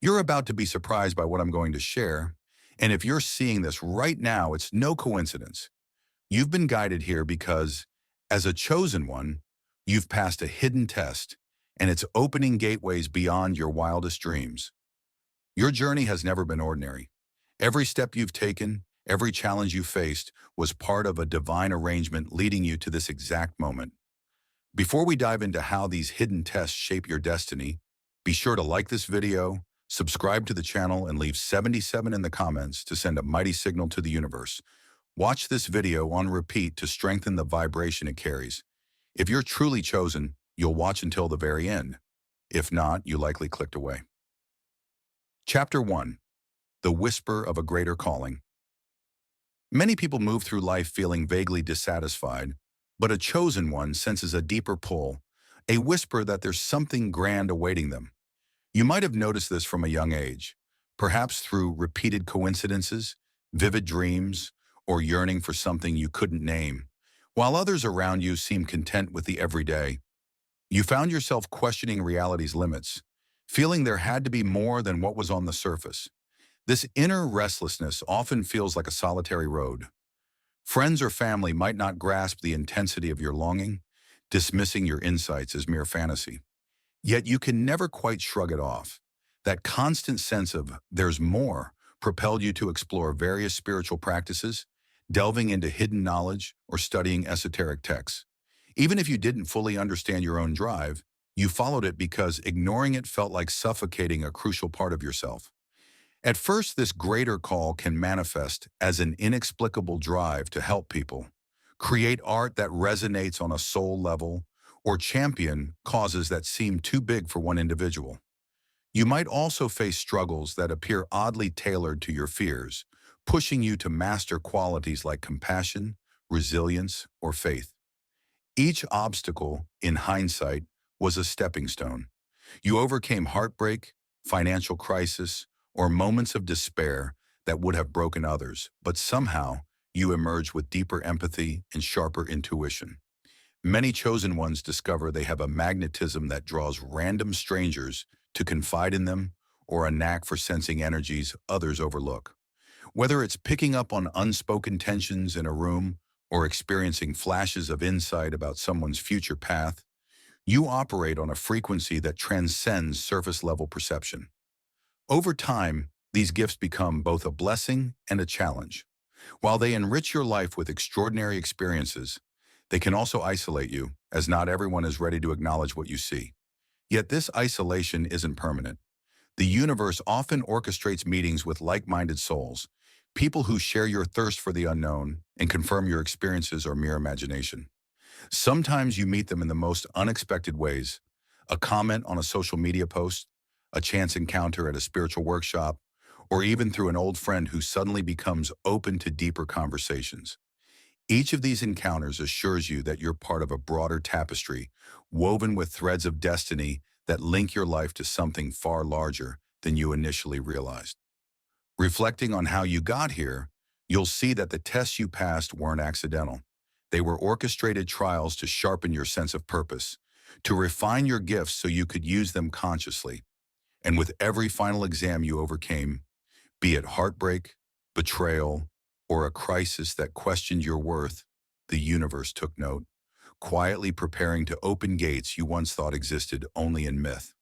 You're about to be surprised by what I'm going to share, and if you're seeing this right now, it's no coincidence. You've been guided here because, as a chosen one, you've passed a hidden test, and it's opening gateways beyond your wildest dreams. Your journey has never been ordinary. Every step you've taken, every challenge you faced, was part of a divine arrangement leading you to this exact moment. Before we dive into how these hidden tests shape your destiny, be sure to like this video, subscribe to the channel, and leave 77 in the comments to send a mighty signal to the universe. Watch this video on repeat to strengthen the vibration it carries. If you're truly chosen, you'll watch until the very end. If not, you likely clicked away. Chapter 1. The Whisper of a Greater Calling. Many people move through life feeling vaguely dissatisfied, but a chosen one senses a deeper pull, a whisper that there's something grand awaiting them. You might have noticed this from a young age, perhaps through repeated coincidences, vivid dreams, or yearning for something you couldn't name. While others around you seem content with the everyday, you found yourself questioning reality's limits, feeling there had to be more than what was on the surface. This inner restlessness often feels like a solitary road. Friends or family might not grasp the intensity of your longing, dismissing your insights as mere fantasy. Yet you can never quite shrug it off. That constant sense of "there's more" propelled you to explore various spiritual practices, delving into hidden knowledge, or studying esoteric texts. Even if you didn't fully understand your own drive, you followed it because ignoring it felt like suffocating a crucial part of yourself. At first, this greater call can manifest as an inexplicable drive to help people, create art that resonates on a soul level, or champion causes that seem too big for one individual. You might also face struggles that appear oddly tailored to your fears, pushing you to master qualities like compassion, resilience, or faith. Each obstacle, in hindsight, was a stepping stone. You overcame heartbreak, financial crisis, or moments of despair that would have broken others, but somehow you emerged with deeper empathy and sharper intuition. Many chosen ones discover they have a magnetism that draws random strangers to confide in them, or a knack for sensing energies others overlook. Whether it's picking up on unspoken tensions in a room or experiencing flashes of insight about someone's future path, you operate on a frequency that transcends surface-level perception. Over time, these gifts become both a blessing and a challenge. While they enrich your life with extraordinary experiences, they can also isolate you, as not everyone is ready to acknowledge what you see. Yet this isolation isn't permanent. The universe often orchestrates meetings with like-minded souls, people who share your thirst for the unknown and confirm your experiences are mere imagination. Sometimes you meet them in the most unexpected ways: a comment on a social media post, a chance encounter at a spiritual workshop, or even through an old friend who suddenly becomes open to deeper conversations. Each of these encounters assures you that you're part of a broader tapestry, woven with threads of destiny that link your life to something far larger than you initially realized. Reflecting on how you got here, you'll see that the tests you passed weren't accidental. They were orchestrated trials to sharpen your sense of purpose, to refine your gifts so you could use them consciously. And with every final exam you overcame, be it heartbreak, betrayal, or a crisis that questioned your worth, the universe took note, quietly preparing to open gates you once thought existed only in myth.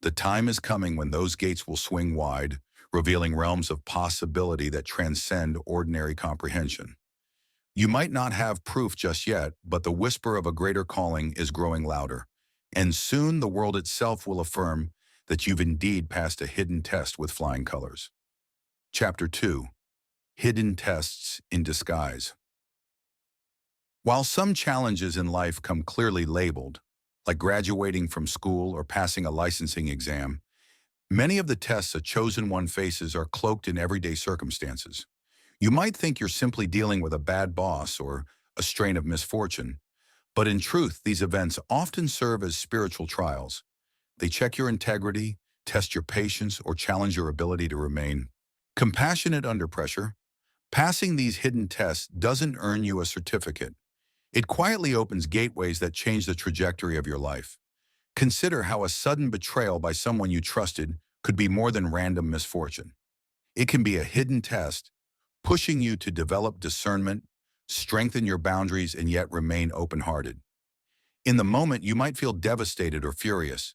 The time is coming when those gates will swing wide, revealing realms of possibility that transcend ordinary comprehension. You might not have proof just yet, but the whisper of a greater calling is growing louder, and soon the world itself will affirm that you've indeed passed a hidden test with flying colors. Chapter 2. Hidden Tests in Disguise. While some challenges in life come clearly labeled, like graduating from school or passing a licensing exam, many of the tests a chosen one faces are cloaked in everyday circumstances. You might think you're simply dealing with a bad boss or a strain of misfortune, but in truth, these events often serve as spiritual trials. They check your integrity, test your patience, or challenge your ability to remain compassionate under pressure. Passing these hidden tests doesn't earn you a certificate. It quietly opens gateways that change the trajectory of your life. Consider how a sudden betrayal by someone you trusted could be more than random misfortune. It can be a hidden test, pushing you to develop discernment, strengthen your boundaries, and yet remain open-hearted. In the moment, you might feel devastated or furious,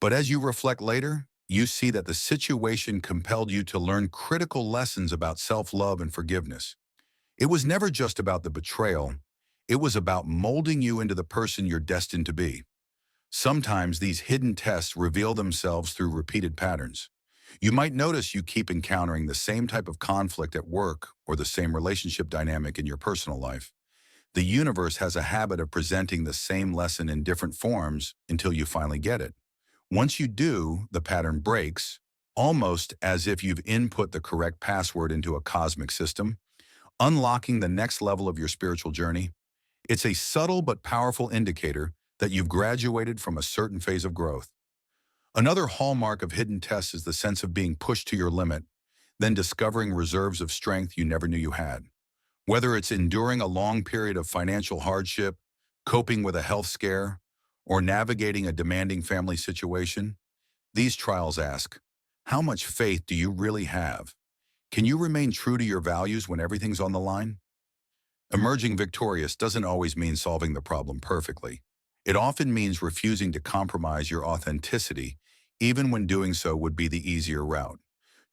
but as you reflect later, you see that the situation compelled you to learn critical lessons about self-love and forgiveness. It was never just about the betrayal, it was about molding you into the person you're destined to be. Sometimes these hidden tests reveal themselves through repeated patterns. You might notice you keep encountering the same type of conflict at work or the same relationship dynamic in your personal life. The universe has a habit of presenting the same lesson in different forms until you finally get it. Once you do, the pattern breaks, almost as if you've input the correct password into a cosmic system, unlocking the next level of your spiritual journey. It's a subtle but powerful indicator that you've graduated from a certain phase of growth. Another hallmark of hidden tests is the sense of being pushed to your limit, then discovering reserves of strength you never knew you had. Whether it's enduring a long period of financial hardship, coping with a health scare, or navigating a demanding family situation, these trials ask, how much faith do you really have? Can you remain true to your values when everything's on the line? Emerging victorious doesn't always mean solving the problem perfectly. It often means refusing to compromise your authenticity, even when doing so would be the easier route.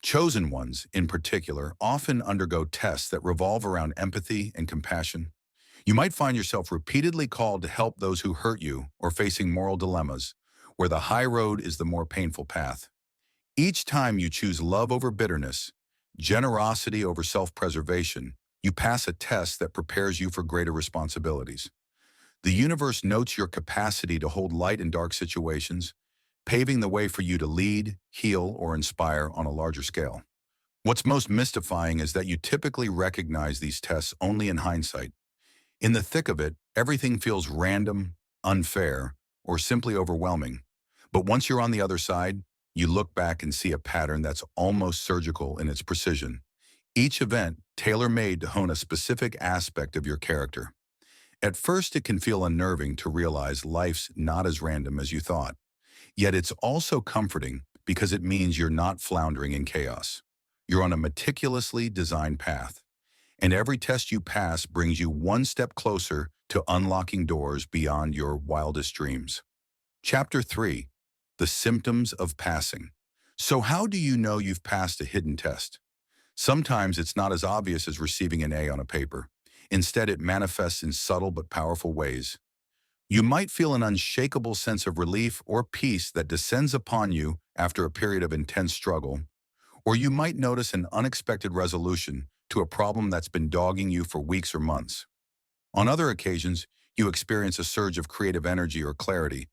Chosen ones, in particular, often undergo tests that revolve around empathy and compassion. You might find yourself repeatedly called to help those who hurt you or facing moral dilemmas, where the high road is the more painful path. Each time you choose love over bitterness, generosity over self-preservation, you pass a test that prepares you for greater responsibilities. The universe notes your capacity to hold light in dark situations, paving the way for you to lead, heal, or inspire on a larger scale. What's most mystifying is that you typically recognize these tests only in hindsight. In the thick of it, everything feels random, unfair, or simply overwhelming. But once you're on the other side, you look back and see a pattern that's almost surgical in its precision. Each event tailor-made to hone a specific aspect of your character. At first, it can feel unnerving to realize life's not as random as you thought. Yet it's also comforting because it means you're not floundering in chaos. You're on a meticulously designed path, and every test you pass brings you one step closer to unlocking doors beyond your wildest dreams. Chapter 3. The Symptoms of Passing. So how do you know you've passed a hidden test? Sometimes it's not as obvious as receiving an A on a paper. Instead, it manifests in subtle but powerful ways. You might feel an unshakable sense of relief or peace that descends upon you after a period of intense struggle, or you might notice an unexpected resolution to a problem that's been dogging you for weeks or months. On other occasions, you experience a surge of creative energy or clarity,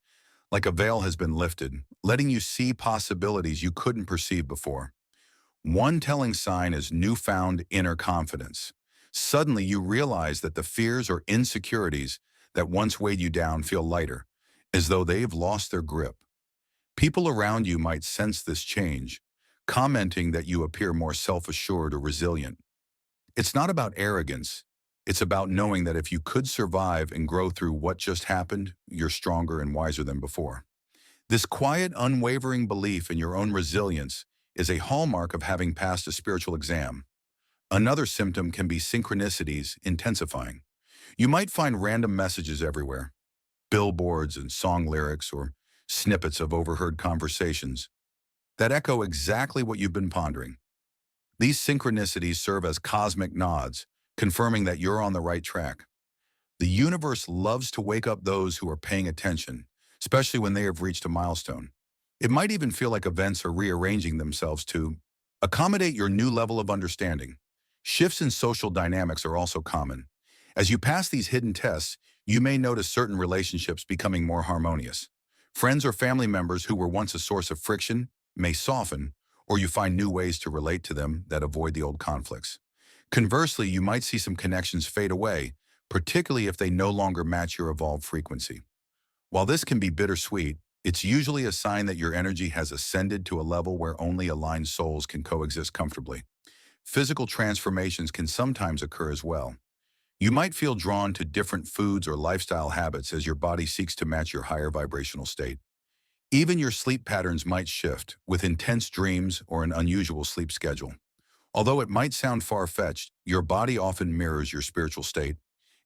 like a veil has been lifted, letting you see possibilities you couldn't perceive before. One telling sign is newfound inner confidence. Suddenly, you realize that the fears or insecurities that once weighed you down feel lighter, as though they've lost their grip. People around you might sense this change, commenting that you appear more self-assured or resilient. It's not about arrogance. It's about knowing that if you could survive and grow through what just happened, you're stronger and wiser than before. This quiet, unwavering belief in your own resilience is a hallmark of having passed a spiritual exam. Another symptom can be synchronicities intensifying. You might find random messages everywhere, billboards and song lyrics or snippets of overheard conversations that echo exactly what you've been pondering. These synchronicities serve as cosmic nods, confirming that you're on the right track. The universe loves to wake up those who are paying attention, especially when they have reached a milestone. It might even feel like events are rearranging themselves to accommodate your new level of understanding. Shifts in social dynamics are also common. As you pass these hidden tests, you may notice certain relationships becoming more harmonious. Friends or family members who were once a source of friction may soften, or you find new ways to relate to them that avoid the old conflicts. Conversely, you might see some connections fade away, particularly if they no longer match your evolved frequency. While this can be bittersweet, it's usually a sign that your energy has ascended to a level where only aligned souls can coexist comfortably. Physical transformations can sometimes occur as well. You might feel drawn to different foods or lifestyle habits as your body seeks to match your higher vibrational state. Even your sleep patterns might shift with intense dreams or an unusual sleep schedule. Although it might sound far-fetched, your body often mirrors your spiritual state,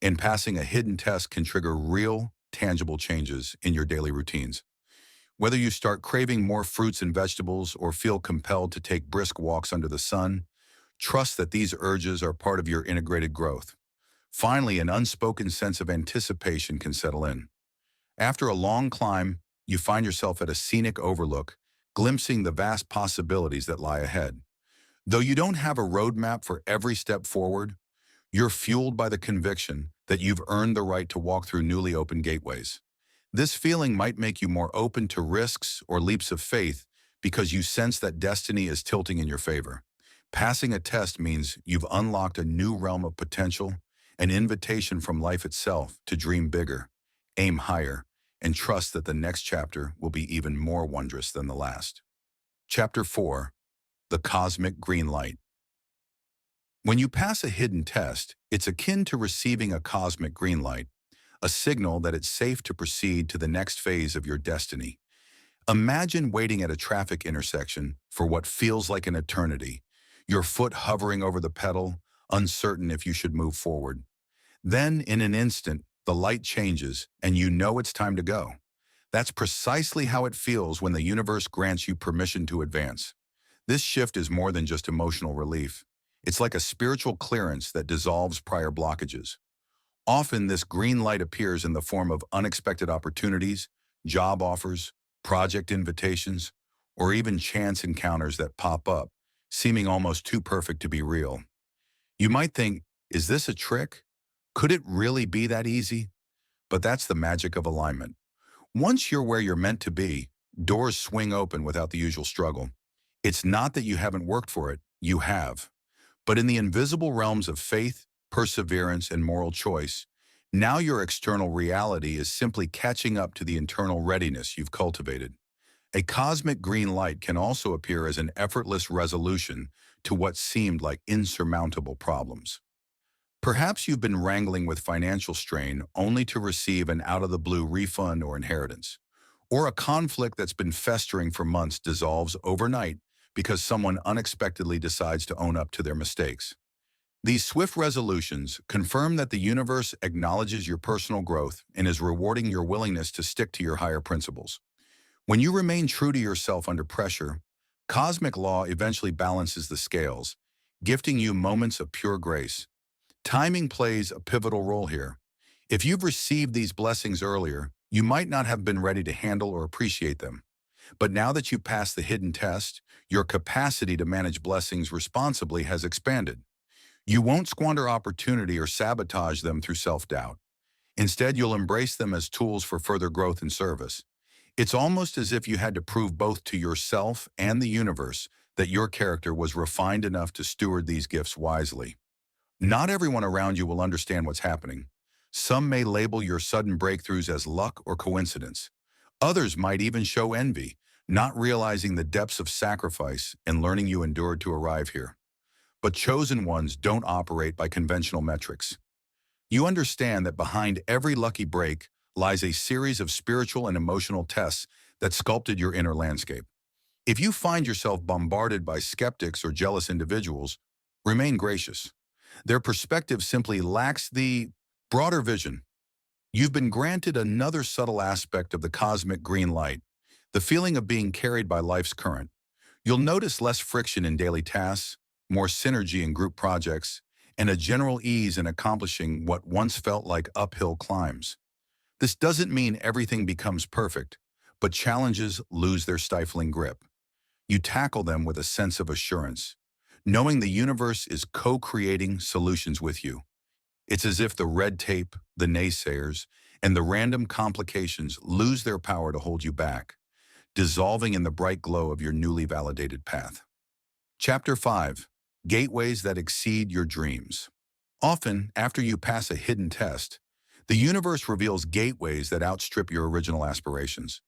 and passing a hidden test can trigger real, tangible changes in your daily routines. Whether you start craving more fruits and vegetables or feel compelled to take brisk walks under the sun, trust that these urges are part of your integrated growth. Finally, an unspoken sense of anticipation can settle in. After a long climb, you find yourself at a scenic overlook, glimpsing the vast possibilities that lie ahead. Though you don't have a roadmap for every step forward, you're fueled by the conviction that you've earned the right to walk through newly opened gateways. This feeling might make you more open to risks or leaps of faith because you sense that destiny is tilting in your favor. Passing a test means you've unlocked a new realm of potential, an invitation from life itself to dream bigger, aim higher, and trust that the next chapter will be even more wondrous than the last. Chapter 4: The Cosmic Green Light. When you pass a hidden test, it's akin to receiving a cosmic green light, a signal that it's safe to proceed to the next phase of your destiny. Imagine waiting at a traffic intersection for what feels like an eternity, your foot hovering over the pedal, uncertain if you should move forward. Then, in an instant, the light changes and you know it's time to go. That's precisely how it feels when the universe grants you permission to advance. This shift is more than just emotional relief. It's like a spiritual clearance that dissolves prior blockages. Often, this green light appears in the form of unexpected opportunities, job offers, project invitations, or even chance encounters that pop up, seeming almost too perfect to be real. You might think, is this a trick? Could it really be that easy? But that's the magic of alignment. Once you're where you're meant to be, doors swing open without the usual struggle. It's not that you haven't worked for it, you have. But in the invisible realms of faith, perseverance, and moral choice, now your external reality is simply catching up to the internal readiness you've cultivated. A cosmic green light can also appear as an effortless resolution to what seemed like insurmountable problems. Perhaps you've been wrangling with financial strain only to receive an out-of-the-blue refund or inheritance. Or a conflict that's been festering for months dissolves overnight because someone unexpectedly decides to own up to their mistakes. These swift resolutions confirm that the universe acknowledges your personal growth and is rewarding your willingness to stick to your higher principles. When you remain true to yourself under pressure, cosmic law eventually balances the scales, gifting you moments of pure grace. Timing plays a pivotal role here. If you've received these blessings earlier, you might not have been ready to handle or appreciate them. But now that you've passed the hidden test, your capacity to manage blessings responsibly has expanded. You won't squander opportunity or sabotage them through self-doubt. Instead, you'll embrace them as tools for further growth and service. It's almost as if you had to prove both to yourself and the universe that your character was refined enough to steward these gifts wisely. Not everyone around you will understand what's happening. Some may label your sudden breakthroughs as luck or coincidence. Others might even show envy, not realizing the depths of sacrifice and learning you endured to arrive here. But chosen ones don't operate by conventional metrics. You understand that behind every lucky break lies a series of spiritual and emotional tests that sculpted your inner landscape. If you find yourself bombarded by skeptics or jealous individuals, remain gracious. Their perspective simply lacks the broader vision. You've been granted another subtle aspect of the cosmic green light, the feeling of being carried by life's current. You'll notice less friction in daily tasks, more synergy in group projects, and a general ease in accomplishing what once felt like uphill climbs. This doesn't mean everything becomes perfect, but challenges lose their stifling grip. You tackle them with a sense of assurance, knowing the universe is co-creating solutions with you. It's as if the red tape, the naysayers, and the random complications lose their power to hold you back, dissolving in the bright glow of your newly validated path. Chapter 5: Gateways that Exceed Your Dreams. Often, after you pass a hidden test, the universe reveals gateways that outstrip your original aspirations.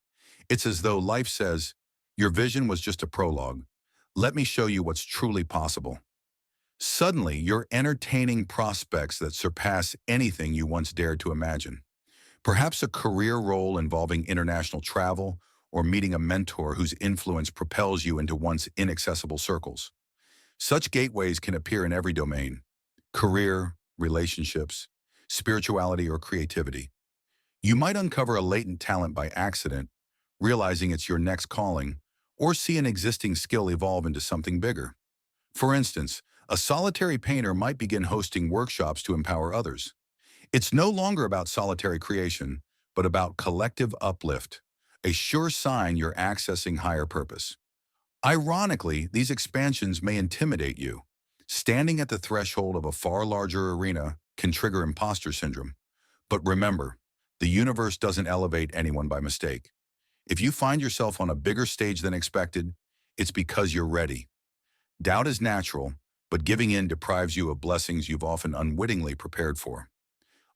It's as though life says, your vision was just a prologue. Let me show you what's truly possible. Suddenly, you're entertaining prospects that surpass anything you once dared to imagine. Perhaps a career role involving international travel or meeting a mentor whose influence propels you into once inaccessible circles. Such gateways can appear in every domain: career, relationships, spirituality, or creativity. You might uncover a latent talent by accident, realizing it's your next calling, or see an existing skill evolve into something bigger. For instance, a solitary painter might begin hosting workshops to empower others. It's no longer about solitary creation, but about collective uplift, a sure sign you're accessing higher purpose. Ironically, these expansions may intimidate you. Standing at the threshold of a far larger arena can trigger imposter syndrome. But remember, the universe doesn't elevate anyone by mistake. If you find yourself on a bigger stage than expected, it's because you're ready. Doubt is natural, but giving in deprives you of blessings you've often unwittingly prepared for.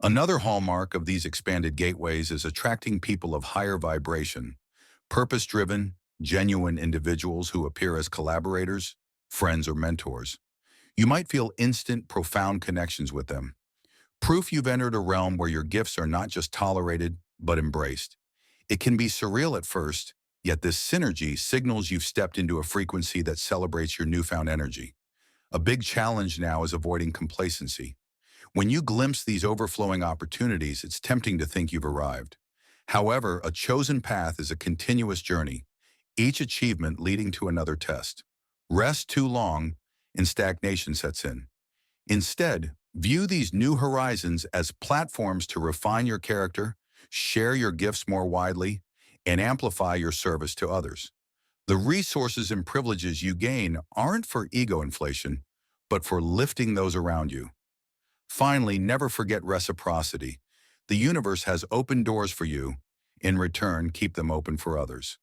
Another hallmark of these expanded gateways is attracting people of higher vibration, purpose-driven, genuine individuals who appear as collaborators, friends, or mentors. You might feel instant, profound connections with them. Proof you've entered a realm where your gifts are not just tolerated, but embraced. It can be surreal at first, yet this synergy signals you've stepped into a frequency that celebrates your newfound energy. A big challenge now is avoiding complacency. When you glimpse these overflowing opportunities, it's tempting to think you've arrived. However, a chosen path is a continuous journey, each achievement leading to another test. Rest too long, and stagnation sets in. Instead, view these new horizons as platforms to refine your character, share your gifts more widely, and amplify your service to others. The resources and privileges you gain aren't for ego inflation, but for lifting those around you. Finally, never forget reciprocity. The universe has open doors for you. In return, keep them open for others.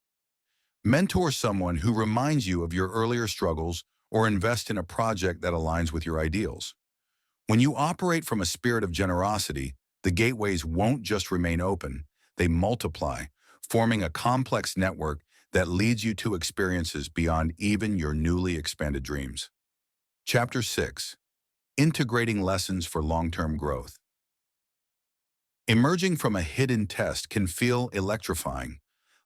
Mentor someone who reminds you of your earlier struggles or invest in a project that aligns with your ideals. When you operate from a spirit of generosity, the gateways won't just remain open, they multiply, forming a complex network that leads you to experiences beyond even your newly expanded dreams. Chapter 6. Integrating Lessons for Long-Term Growth. Emerging from a hidden test can feel electrifying,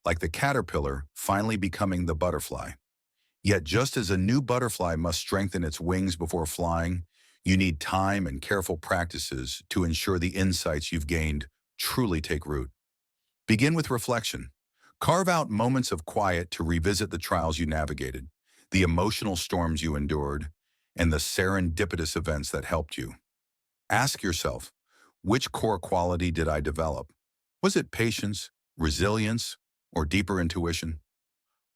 like the caterpillar finally becoming the butterfly. Yet just as a new butterfly must strengthen its wings before flying, you need time and careful practices to ensure the insights you've gained truly take root. Begin with reflection. Carve out moments of quiet to revisit the trials you navigated, the emotional storms you endured, and the serendipitous events that helped you. Ask yourself, which core quality did I develop? Was it patience, resilience, or deeper intuition?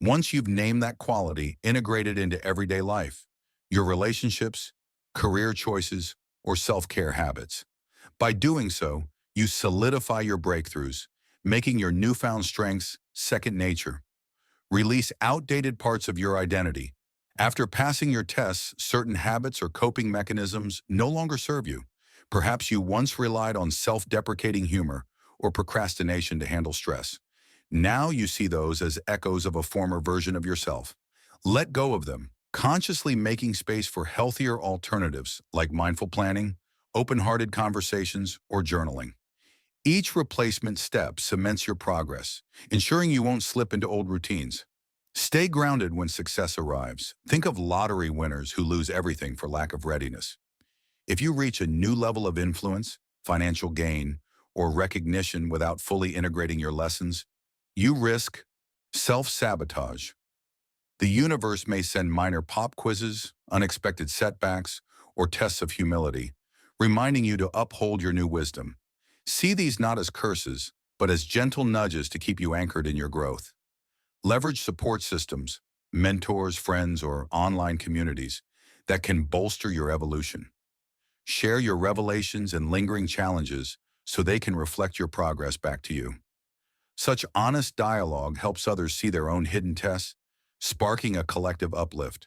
Once you've named that quality, integrate it into everyday life, your relationships, career choices, or self-care habits. By doing so, you solidify your breakthroughs, making your newfound strengths second nature. Release outdated parts of your identity. After passing your tests, certain habits or coping mechanisms no longer serve you. Perhaps you once relied on self-deprecating humor or procrastination to handle stress. Now you see those as echoes of a former version of yourself. Let go of them, consciously making space for healthier alternatives like mindful planning, open-hearted conversations, or journaling. Each replacement step cements your progress, ensuring you won't slip into old routines. Stay grounded when success arrives. Think of lottery winners who lose everything for lack of readiness. If you reach a new level of influence, financial gain, or recognition without fully integrating your lessons, you risk self-sabotage. The universe may send minor pop quizzes, unexpected setbacks, or tests of humility, reminding you to uphold your new wisdom. See these not as curses, but as gentle nudges to keep you anchored in your growth. Leverage support systems, mentors, friends, or online communities that can bolster your evolution. Share your revelations and lingering challenges so they can reflect your progress back to you. Such honest dialogue helps others see their own hidden tests, sparking a collective uplift.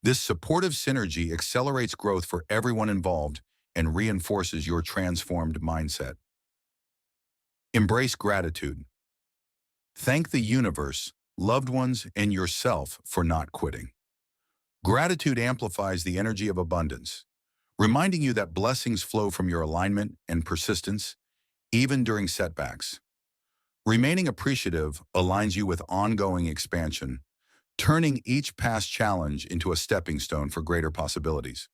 This supportive synergy accelerates growth for everyone involved and reinforces your transformed mindset. Embrace gratitude. Thank the universe, loved ones, and yourself for not quitting. Gratitude amplifies the energy of abundance, reminding you that blessings flow from your alignment and persistence, even during setbacks. Remaining appreciative aligns you with ongoing expansion, turning each past challenge into a stepping stone for greater possibilities.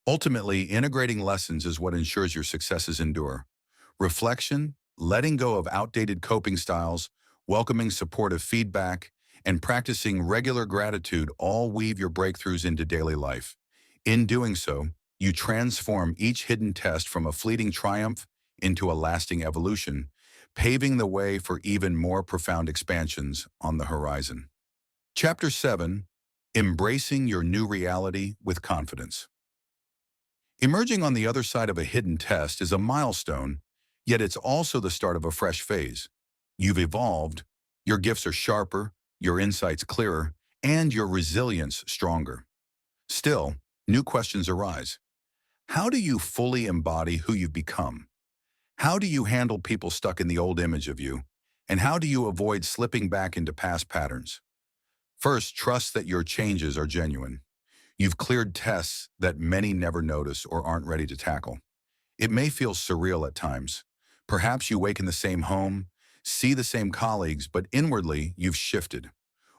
Ultimately, integrating lessons is what ensures your successes endure. Reflection, letting go of outdated coping styles, welcoming supportive feedback, and practicing regular gratitude all weave your breakthroughs into daily life. In doing so, you transform each hidden test from a fleeting triumph into a lasting evolution, paving the way for even more profound expansions on the horizon. Chapter 7: Embracing Your New Reality with Confidence. Emerging on the other side of a hidden test is a milestone, yet it's also the start of a fresh phase. You've evolved, your gifts are sharper, your insights clearer, and your resilience stronger. Still, new questions arise. How do you fully embody who you've become? How do you handle people stuck in the old image of you? And how do you avoid slipping back into past patterns? First, trust that your changes are genuine. You've cleared tests that many never notice or aren't ready to tackle. It may feel surreal at times. Perhaps you wake in the same home, see the same colleagues, but inwardly you've shifted.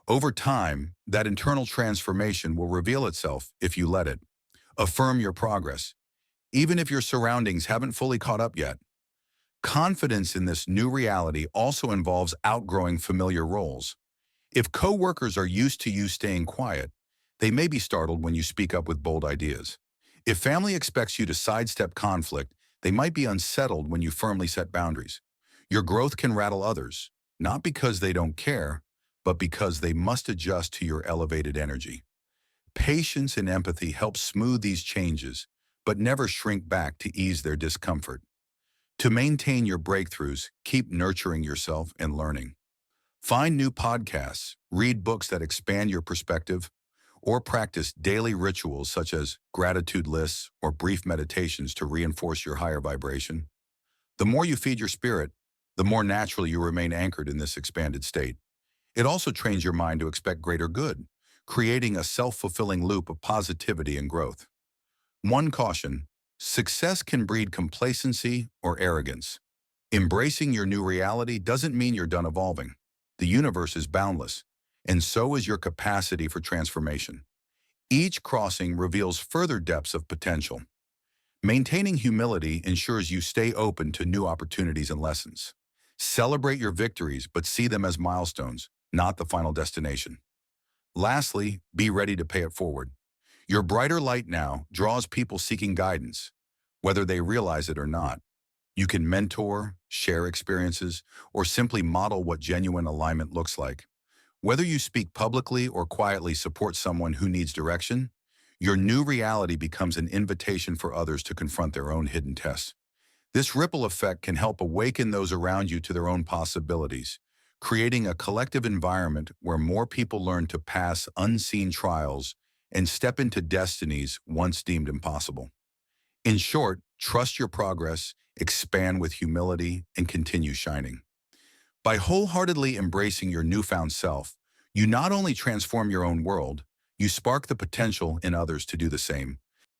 Over time, that internal transformation will reveal itself if you let it. Affirm your progress, even if your surroundings haven't fully caught up yet. Confidence in this new reality also involves outgrowing familiar roles. If coworkers are used to you staying quiet, they may be startled when you speak up with bold ideas. If family expects you to sidestep conflict, they might be unsettled when you firmly set boundaries. Your growth can rattle others, not because they don't care, but because they must adjust to your elevated energy. Patience and empathy help smooth these changes, but never shrink back to ease their discomfort. To maintain your breakthroughs, keep nurturing yourself and learning. Find new podcasts, read books that expand your perspective, or practice daily rituals such as gratitude lists or brief meditations to reinforce your higher vibration. The more you feed your spirit, the more naturally you remain anchored in this expanded state. It also trains your mind to expect greater good, creating a self-fulfilling loop of positivity and growth. One caution: success can breed complacency or arrogance. Embracing your new reality doesn't mean you're done evolving. The universe is boundless, and so is your capacity for transformation. Each crossing reveals further depths of potential. Maintaining humility ensures you stay open to new opportunities and lessons. Celebrate your victories, but see them as milestones, not the final destination. Lastly, be ready to pay it forward. Your brighter light now draws people seeking guidance, whether they realize it or not. You can mentor, share experiences, or simply model what genuine alignment looks like. Whether you speak publicly or quietly support someone who needs direction, your new reality becomes an invitation for others to confront their own hidden tests. This ripple effect can help awaken those around you to their own possibilities, creating a collective environment where more people learn to pass unseen trials and step into destinies once deemed impossible. In short, trust your progress, expand with humility, and continue shining. By wholeheartedly embracing your newfound self, you not only transform your own world, you spark the potential in others to do the same,